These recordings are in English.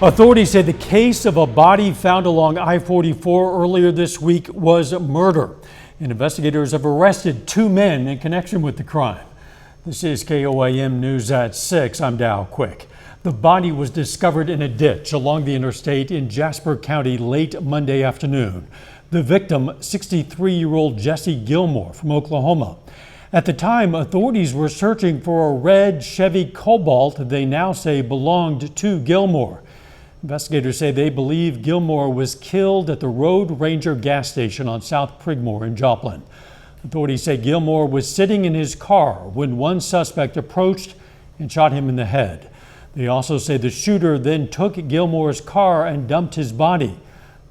Authorities say the case of a body found along I-44 earlier this week was murder. And investigators have arrested 2 men in connection with the crime. This is KOAM News at 6. I'm Dow Quick. The body was discovered in a ditch along the interstate in Jasper County late Monday afternoon. The victim, 63-year-old Jesse Gilmore from Oklahoma. At the time, authorities were searching for a red Chevy Cobalt they now say belonged to Gilmore. Investigators say they believe Gilmore was killed at the Road Ranger gas station on South Prigmore in Joplin. Authorities say Gilmore was sitting in his car when one suspect approached and shot him in the head. They also say the shooter then took Gilmore's car and dumped his body.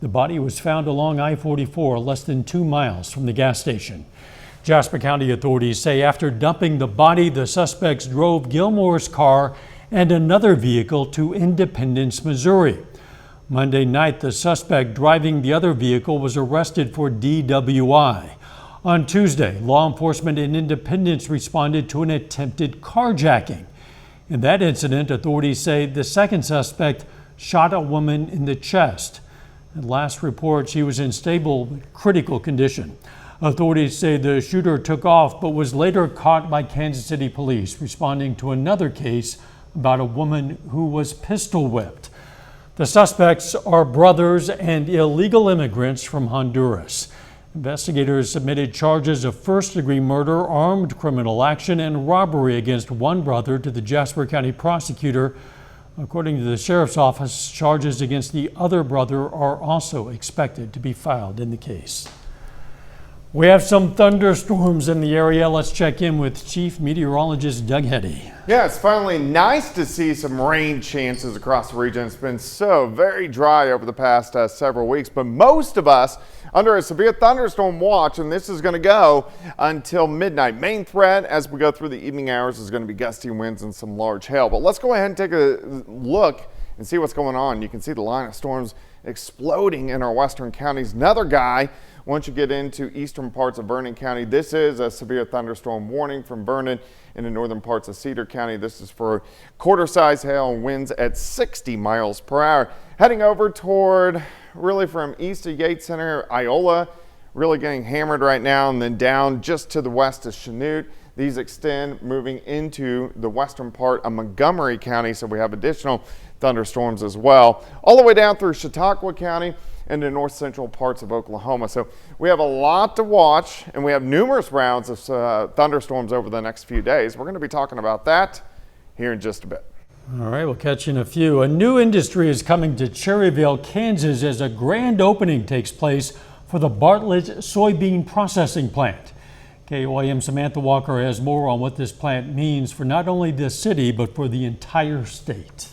The body was found along I-44 less than 2 miles from the gas station. Jasper County authorities say after dumping the body, the suspects drove Gilmore's car and another vehicle to Independence, Missouri. Monday night, the suspect driving the other vehicle was arrested for DWI. On Tuesday, law enforcement in Independence responded to an attempted carjacking. In that incident, authorities say the second suspect shot a woman in the chest. At last report, she was in stable but critical condition. Authorities say the shooter took off but was later caught by Kansas City police responding to another case about a woman who was pistol whipped. The suspects are brothers and illegal immigrants from Honduras. Investigators submitted charges of first-degree murder, armed criminal action, and robbery against one brother to the Jasper County prosecutor. According to the sheriff's office, charges against the other brother are also expected to be filed in the case. We have some thunderstorms in the area. Let's check in with Chief Meteorologist Doug Heddy. Yeah, it's finally nice to see some rain chances across the region. It's been so very dry over the past several weeks, but most of us under a severe thunderstorm watch, and this is going to go until midnight. Main threat as we go through the evening hours is going to be gusty winds and some large hail. But let's go ahead and take a look and see what's going on. You can see the line of storms exploding in our western counties. Another guy, once you get into eastern parts of Vernon County, this is a severe thunderstorm warning from Vernon in the northern parts of Cedar County. This is for quarter-size hail and winds at 60 miles per hour. Heading over toward, really from east of Yates Center, Iola, really getting hammered right now, and then down just to the west of Chanute. These extend moving into the western part of Montgomery County, so we have additional thunderstorms as well. All the way down through Chautauqua County and the north central parts of Oklahoma. So we have a lot to watch, and we have numerous rounds of thunderstorms over the next few days. We're going to be talking about that here in just a bit. All right, we'll catch you in a few. A new industry is coming to Cherryvale, Kansas as a grand opening takes place for the Bartlett soybean processing plant. KOAM Samantha Walker has more on what this plant means for not only this city, but for the entire state.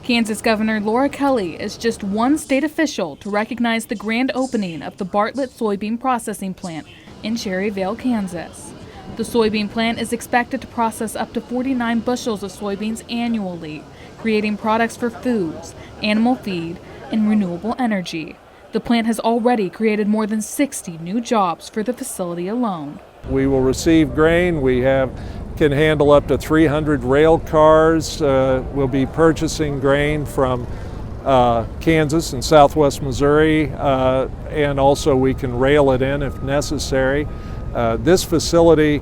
Kansas Governor Laura Kelly is just one state official to recognize the grand opening of the Bartlett soybean processing plant in Cherryvale, Kansas. The soybean plant is expected to process up to 49 bushels of soybeans annually, creating products for foods, animal feed, and renewable energy. The plant has already created more than 60 new jobs for the facility alone. We will receive grain. We can handle up to 300 rail cars. We'll be purchasing grain from Kansas and southwest Missouri, and also we can rail it in if necessary. This facility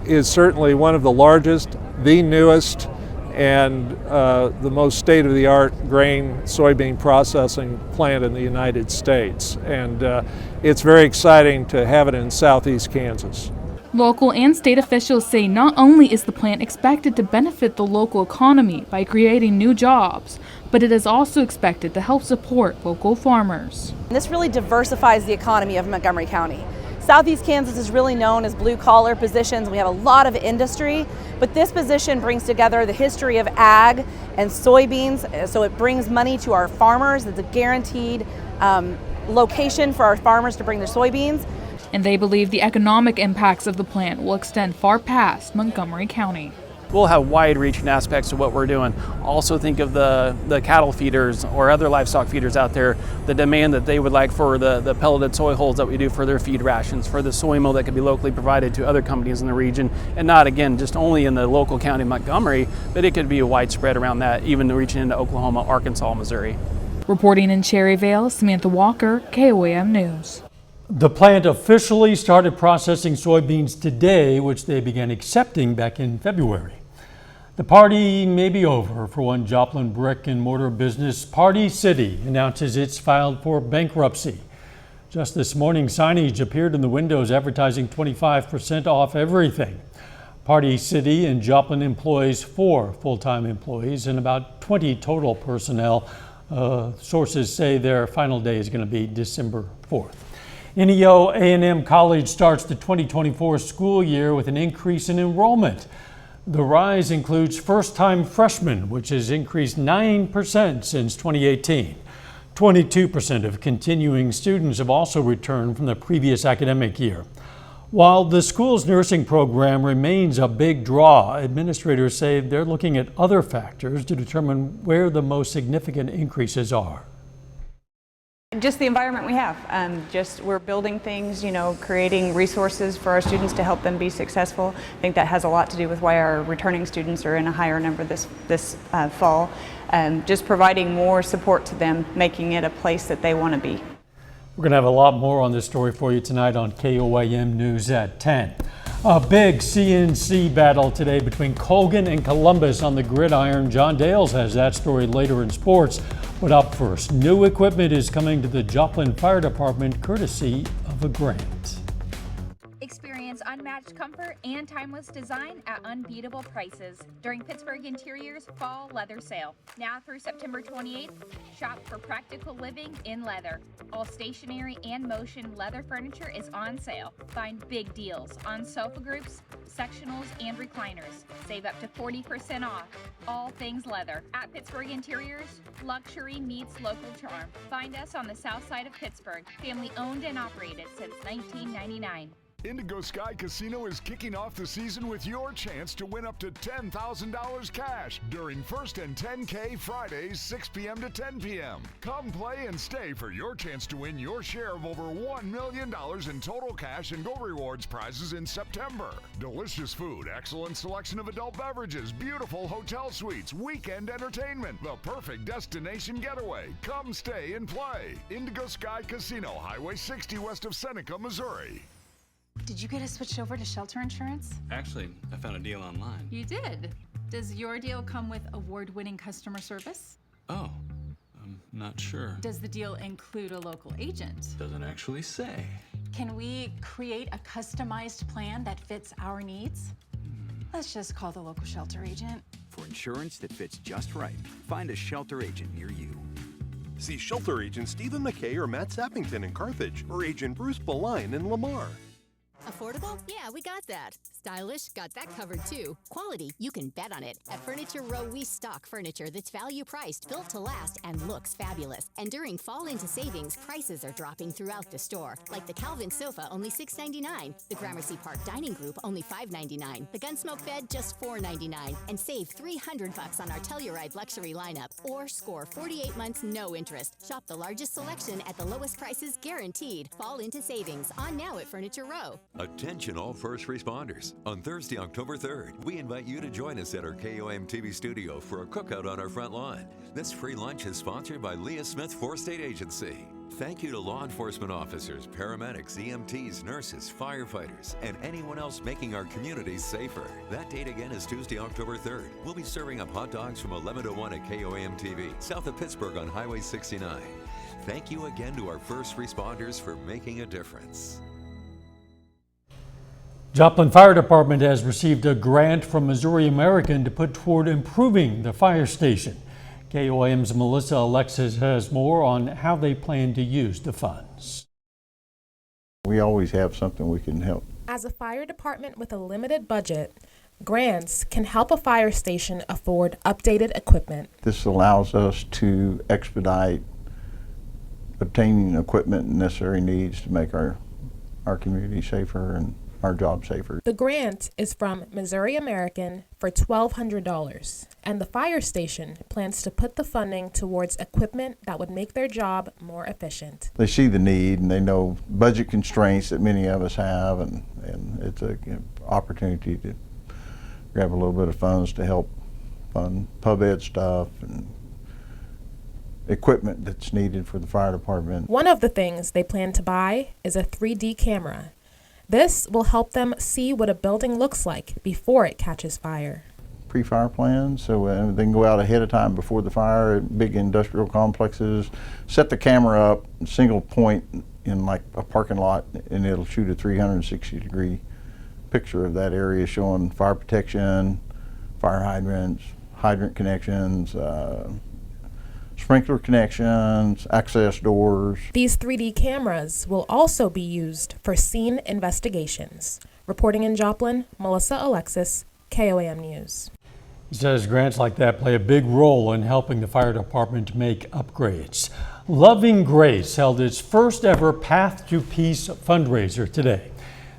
is certainly one of the largest, the newest, and the most state-of-the-art grain soybean processing plant in the United States. And it's very exciting to have it in southeast Kansas. Local and state officials say not only is the plant expected to benefit the local economy by creating new jobs, but it is also expected to help support local farmers. This really diversifies the economy of Montgomery County. Southeast Kansas is really known as blue-collar positions. We have a lot of industry, but this position brings together the history of ag and soybeans, so it brings money to our farmers. It's a guaranteed location for our farmers to bring their soybeans. And they believe the economic impacts of the plant will extend far past Montgomery County. we'll have wide-reaching aspects to what we're doing. Also think of the cattle feeders or other livestock feeders out there, the demand that they would like for the pelleted soy holes that we do for their feed rations, for the soy meal that could be locally provided to other companies in the region, and not, again, just only in the local county of Montgomery, but it could be widespread around that, even reaching into Oklahoma, Arkansas, Missouri. Reporting in Cherryvale, Samantha Walker, KOAM News. The plant officially started processing soybeans today, which they began accepting back in February. The party may be over for one Joplin brick and mortar business. Party City announces it's filed for bankruptcy. Just this morning, signage appeared in the windows advertising 25% off everything. Party City in Joplin employs 4 full-time employees and about 20 total personnel. Sources say their final day is going to be December 4th. NEO A&M College starts the 2024 school year with an increase in enrollment. The rise includes first-time freshmen, which has increased 9% since 2018. 22% of continuing students have also returned from the previous academic year. While the school's nursing program remains a big draw, administrators say they're looking at other factors to determine where the most significant increases are. Just the environment we have. We're building things, creating resources for our students to help them be successful. I think that has a lot to do with why our returning students are in a higher number this fall. Just providing more support to them, making it a place that they want to be. We're going to have a lot more on this story for you tonight on KOAM News at 10. A big CNC battle today between Colgan and Columbus on the gridiron. John Dales has that story later in sports. But up first, new equipment is coming to the Joplin Fire Department courtesy of a grant. Experience unmatched comfort and timeless design at unbeatable prices during Pittsburgh Interior's Fall Leather Sale. Now through September 28th, shop for practical living in leather. All stationary and motion leather furniture is on sale. Find big deals on sofa groups, sectionals, and recliners. Save up to 40% off all things leather. At Pittsburgh Interiors, luxury meets local charm. Find us on the south side of Pittsburgh, family owned and operated since 1999. Indigo Sky Casino is kicking off the season with your chance to win up to $10,000 cash during First and 10K Fridays, 6 p.m. to 10 p.m. Come play and stay for your chance to win your share of over $1 million in total cash and gold rewards prizes in September. Delicious food, excellent selection of adult beverages, beautiful hotel suites, weekend entertainment, the perfect destination getaway. Come stay and play. Indigo Sky Casino, Highway 60 west of Seneca, Missouri. Did you get us switched over to shelter insurance? Actually, I found a deal online. You did? Does your deal come with award-winning customer service? Oh, I'm not sure. Does the deal include a local agent? Doesn't actually say. Can we create a customized plan that fits our needs? Let's just call the local shelter agent. For insurance that fits just right, find a shelter agent near you. See Shelter Agent Stephen McKay or Matt Sappington in Carthage, or Agent Bruce Beline in Lamar. Affordable? Yeah, we got that. Stylish? Got that covered too. Quality? You can bet on it. At Furniture Row, we stock furniture that's value priced, built to last, and looks fabulous. And during fall into savings, prices are dropping throughout the store. Like the Calvin sofa, only $6.99. The Gramercy Park Dining Group, only $5.99. The Gunsmoke bed, just $4.99. And save $300 on our Telluride luxury lineup. Or score 48 months, no interest. Shop the largest selection at the lowest prices guaranteed. Fall into savings. On now at Furniture Row. Attention all first responders. On Thursday, October 3rd, we invite you to join us at our KOM TV studio for a cookout on our front lawn. This free lunch is sponsored by Leah Smith Fourth State Agency. Thank you to law enforcement officers, paramedics, EMTs, nurses, firefighters, and anyone else making our communities safer. That date again is Tuesday, October 3rd. We'll be serving up hot dogs from 11 to 1 at KOM TV, south of Pittsburgh on Highway 69. Thank you again to our first responders for making a difference. Joplin Fire Department has received a grant from Missouri American to put toward improving the fire station. KOAM's Melissa Alexis has more on how they plan to use the funds. We always have something we can help. As a fire department with a limited budget, grants can help a fire station afford updated equipment. This allows us to expedite obtaining equipment and necessary needs to make our community safer and our job safer. The grant is from Missouri American for $1,200, and the fire station plans to put the funding towards equipment that would make their job more efficient. They see the need and they know budget constraints that many of us have, and it's an opportunity to grab a little bit of funds to help fund pub ed stuff and equipment that's needed for the fire department. One of the things they plan to buy is a 3D camera. This will help them see what a building looks like before it catches fire. Pre-fire plans, so they can go out ahead of time before the fire at big industrial complexes, set the camera up, single point in like a parking lot, and it'll shoot a 360-degree picture of that area showing fire protection, fire hydrants, hydrant connections, sprinkler connections, access doors. These 3D cameras will also be used for scene investigations. Reporting in Joplin, Melissa Alexis, KOAM News. He says grants like that play a big role in helping the fire department make upgrades. Loving Grace held its first ever Path to Peace fundraiser today.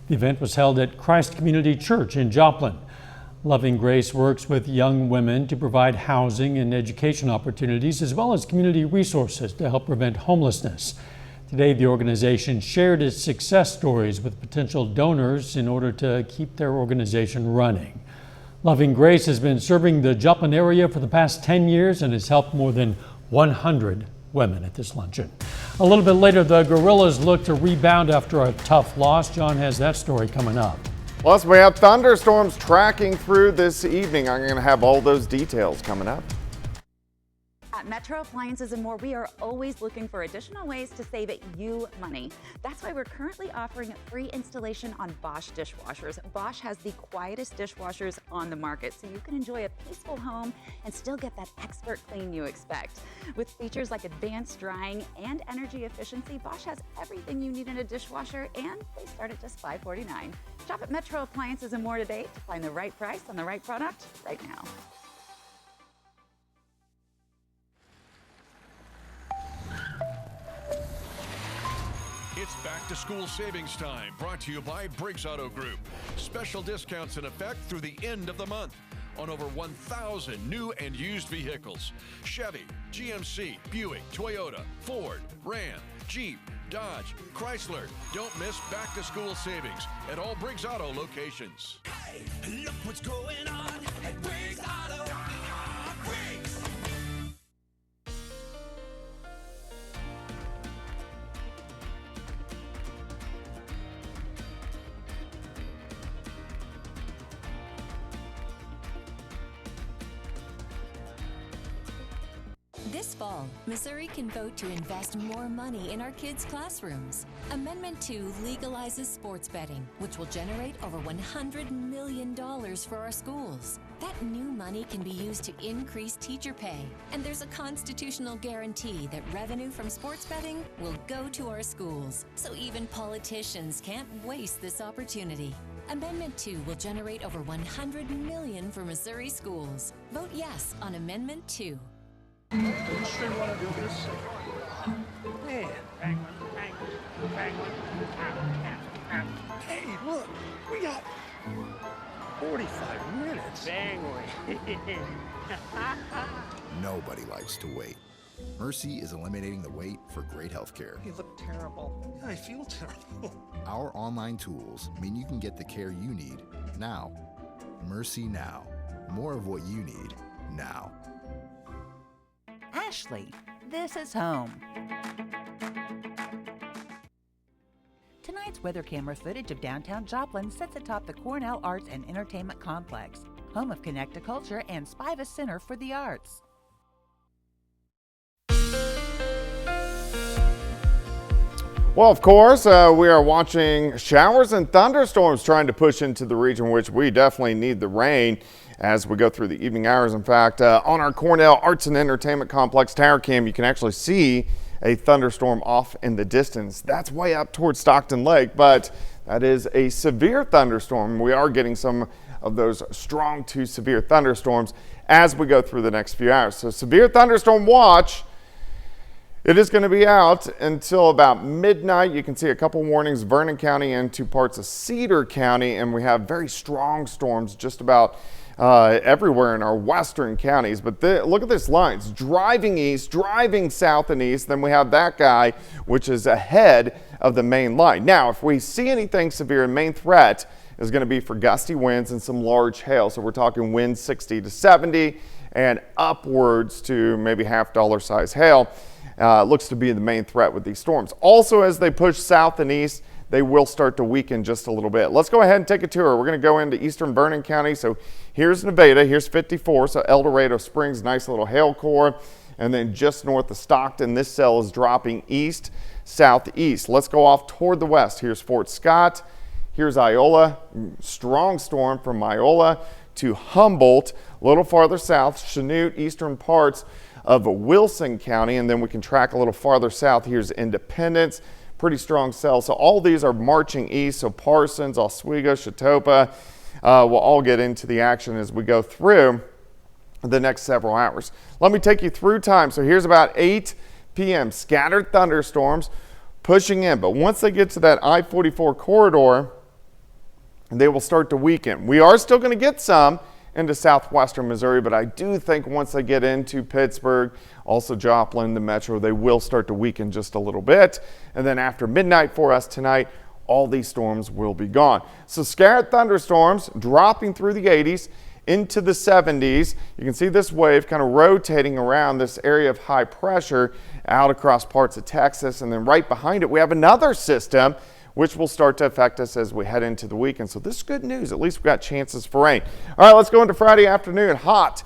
The event was held at Christ Community Church in Joplin. Loving Grace works with young women to provide housing and education opportunities, as well as community resources to help prevent homelessness. Today, the organization shared its success stories with potential donors in order to keep their organization running. Loving Grace has been serving the Joplin area for the past 10 years and has helped more than 100 women at this luncheon. A little bit later, the Gorillas look to rebound after a tough loss. John has that story coming up. Plus, we have thunderstorms tracking through this evening. I'm going to have all those details coming up. At Metro Appliances and More, we are always looking for additional ways to save you money. That's why we're currently offering a free installation on Bosch dishwashers. Bosch has the quietest dishwashers on the market, so you can enjoy a peaceful home and still get that expert clean you expect. With features like advanced drying and energy efficiency, Bosch has everything you need in a dishwasher, and they start at just $549. Shop at Metro Appliances and More today to find the right price on the right product right now. It's back to school savings time, brought to you by Briggs Auto Group. Special discounts in effect through the end of the month on over 1,000 new and used vehicles. Chevy, GMC, Buick, Toyota, Ford, Ram, Jeep, Dodge, Chrysler. Don't miss back to school savings at all Briggs Auto locations. Hey, look what's going on at Briggs Auto. Briggs. This fall, Missouri can vote to invest more money in our kids' classrooms. Amendment 2 legalizes sports betting, which will generate over $100 million for our schools. That new money can be used to increase teacher pay, and there's a constitutional guarantee that revenue from sports betting will go to our schools, so even politicians can't waste this opportunity. Amendment 2 will generate over $100 million for Missouri schools. Vote yes on Amendment 2. Man, hey, look, we got 45 minutes. Nobody likes to wait. Mercy is eliminating the wait for great health care. You look terrible. Yeah, I feel terrible. Our online tools mean you can get the care you need now. Mercy Now. More of what you need now. Ashley, this is home. Tonight's weather camera footage of downtown Joplin sits atop the Cornell Arts and Entertainment Complex, home of Connect-A-Culture and Spivus Center for the Arts. Well, of course, we are watching showers and thunderstorms trying to push into the region, which we definitely need the rain as we go through the evening hours. In fact, on our Cornell Arts and Entertainment Complex tower cam, you can actually see a thunderstorm off in the distance. That's way up towards Stockton Lake, but that is a severe thunderstorm. We are getting some of those strong to severe thunderstorms as we go through the next few hours. So severe thunderstorm watch It is going to be out until about midnight. You can see a couple warnings, Vernon County into parts of Cedar County, and we have very strong storms just about everywhere in our western counties. But look at this line. It's driving east, driving south and east. Then we have that guy, which is ahead of the main line. Now, if we see anything severe, main threat is going to be for gusty winds and some large hail. So we're talking winds 60 to 70 and upwards to maybe $half size hail. Looks to be the main threat with these storms. Also, as they push south and east, they will start to weaken just a little bit. Let's go ahead and take a tour. We're going to go into eastern Vernon County. So here's Nevada, here's 54, so El Dorado Springs, nice little hail core. And then just north of Stockton, this cell is dropping east, southeast. Let's go off toward the west. Here's Fort Scott, here's Iola, strong storm from Iola to Humboldt, a little farther south, Chanute, eastern parts of Wilson County, and then we can track a little farther south. Here's Independence, pretty strong cell. So all these are marching east. So Parsons, Oswego, Chatopa will all get into the action as we go through the next several hours. Let me take you through time. So here's about 8 p.m. Scattered thunderstorms pushing in, but once they get to that I-44 corridor, they will start to weaken. We are still going to get some into southwestern Missouri, but I do think once they get into Pittsburgh, also Joplin, the metro, they will start to weaken just a little bit. And then after midnight for us tonight, all these storms will be gone. So scattered thunderstorms dropping through the 80s into the 70s. You can see this wave kind of rotating around this area of high pressure out across parts of Texas. And then right behind it, we have another system which will start to affect us as we head into the weekend. So this is good news. At least we've got chances for rain. All right, let's go into Friday afternoon. Hot,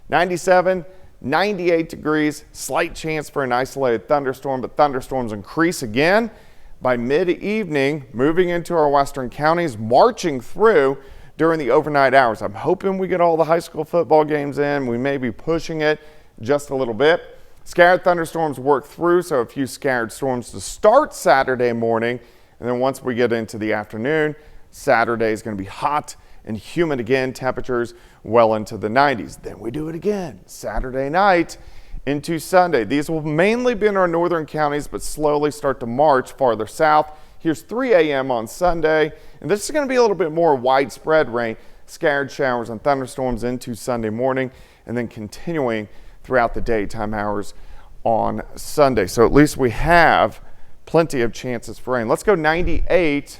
97, 98 degrees. Slight chance for an isolated thunderstorm, but thunderstorms increase again by mid-evening, moving into our western counties, marching through during the overnight hours. I'm hoping we get all the high school football games in. We may be pushing it just a little bit. Scattered thunderstorms work through, so a few scattered storms to start Saturday morning. And then once we get into the afternoon, Saturday is going to be hot and humid again, temperatures well into the 90s. Then we do it again Saturday night into Sunday. These will mainly be in our northern counties, but slowly start to march farther south. Here's 3 a.m. on Sunday, and this is going to be a little bit more widespread rain, scattered showers and thunderstorms into Sunday morning, and then continuing throughout the daytime hours on Sunday. So at least we have plenty of chances for rain. Let's go 98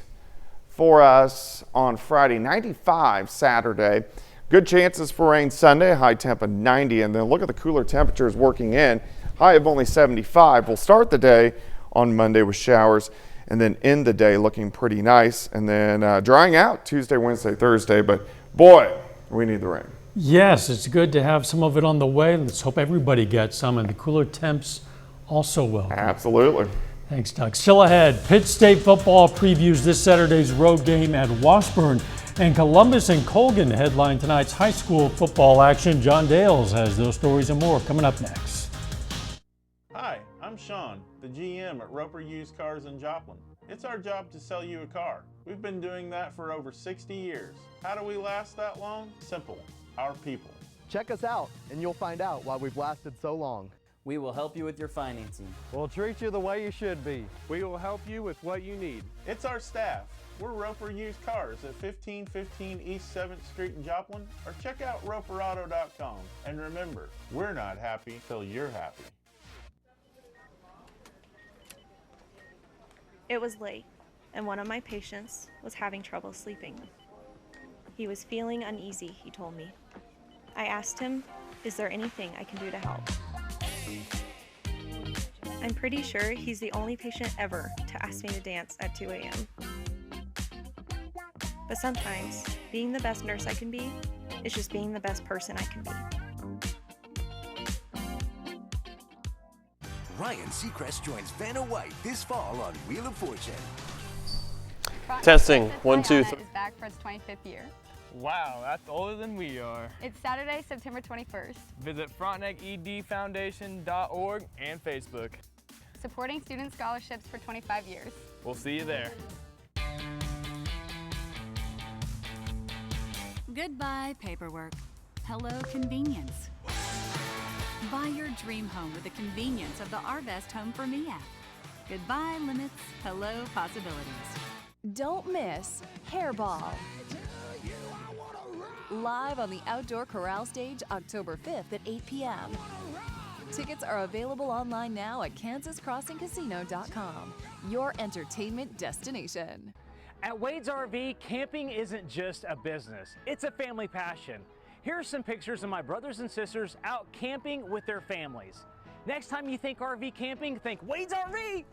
for us on Friday, 95 Saturday. Good chances for rain Sunday, high temp of 90, and then look at the cooler temperatures working in. High of only 75. We'll start the day on Monday with showers, and then end the day looking pretty nice, and then drying out Tuesday, Wednesday, Thursday, but boy, we need the rain. Yes, it's good to have some of it on the way. Let's hope everybody gets some, and the cooler temps also welcome. Absolutely. Thanks, Doug. Still ahead, Pitt State football previews this Saturday's road game at Washburn, and Columbus and Colgan headline tonight's high school football action. John Dales has those stories and more coming up next. Hi, I'm Sean, the GM at Roper Used Cars in Joplin. It's our job to sell you a car. We've been doing that for over 60 years. How do we last that long? Simple, our people. Check us out and you'll find out why we've lasted so long. We will help you with your financing. We'll treat you the way you should be. We will help you with what you need. It's our staff. We're Roper Used Cars at 1515 East 7th Street in Joplin, or check out roperauto.com. And remember, we're not happy till you're happy. It was late, and one of my patients was having trouble sleeping. He was feeling uneasy, he told me. I asked him, "Is there anything I can do to help?" I'm pretty sure he's the only patient ever to ask me to dance at 2 a.m. But sometimes, being the best nurse I can be is just being the best person I can be. Ryan Seacrest joins Vanna White this fall on Wheel of Fortune. Testing, 1, 2, 3. Is back for its 25th year. Wow, that's older than we are. It's Saturday, September 21st. Visit frontenecedfoundation.org and Facebook. Supporting student scholarships for 25 years. We'll see you there. Goodbye, paperwork. Hello, convenience. Buy your dream home with the convenience of the Arvest Home for Me app. Goodbye limits, hello possibilities. Don't miss Hairball. Live on the Outdoor Corral stage October 5th at 8 p.m. Tickets are available online now at kansascrossingcasino.com, your entertainment destination. At Wade's RV, camping isn't just a business, it's a family passion. Here are some pictures of my brothers and sisters out camping with their families. Next time you think RV camping, think Wade's RV!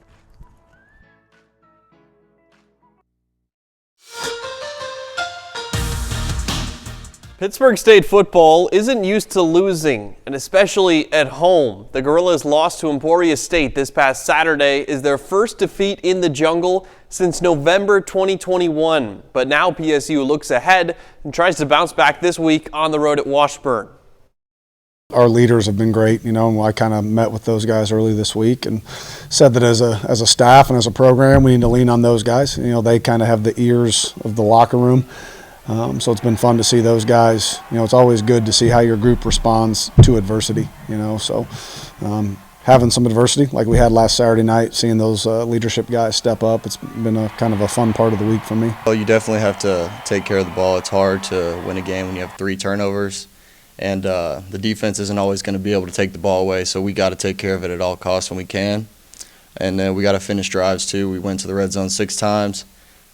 Pittsburgh State football isn't used to losing, and especially at home. The Gorillas lost to Emporia State this past Saturday is their first defeat in the jungle since November 2021. But now PSU looks ahead and tries to bounce back this week on the road at Washburn. Our leaders have been great, I kind of met with those guys early this week and said that as a staff and as a program, we need to lean on those guys. They kind of have the ears of the locker room. So it's been fun to see those guys. It's always good to see how your group responds to adversity, so having some adversity like we had last Saturday night, seeing those leadership guys step up, it's been a kind of a fun part of the week for me. Well, you definitely have to take care of the ball. It's hard to win a game when you have 3 turnovers, and the defense isn't always going to be able to take the ball away, so we got to take care of it at all costs when we can. And then we got to finish drives too. We went to the red zone 6 times.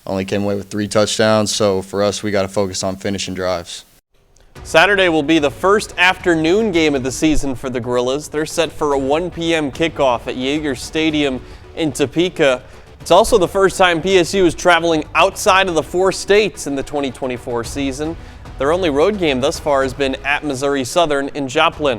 Only came away with 3 touchdowns, so for us, we got to focus on finishing drives. Saturday will be the first afternoon game of the season for the Gorillas. They're set for a 1 p.m. kickoff at Yager Stadium in Topeka. It's also the first time PSU is traveling outside of the 4 states in the 2024 season. Their only road game thus far has been at Missouri Southern in Joplin.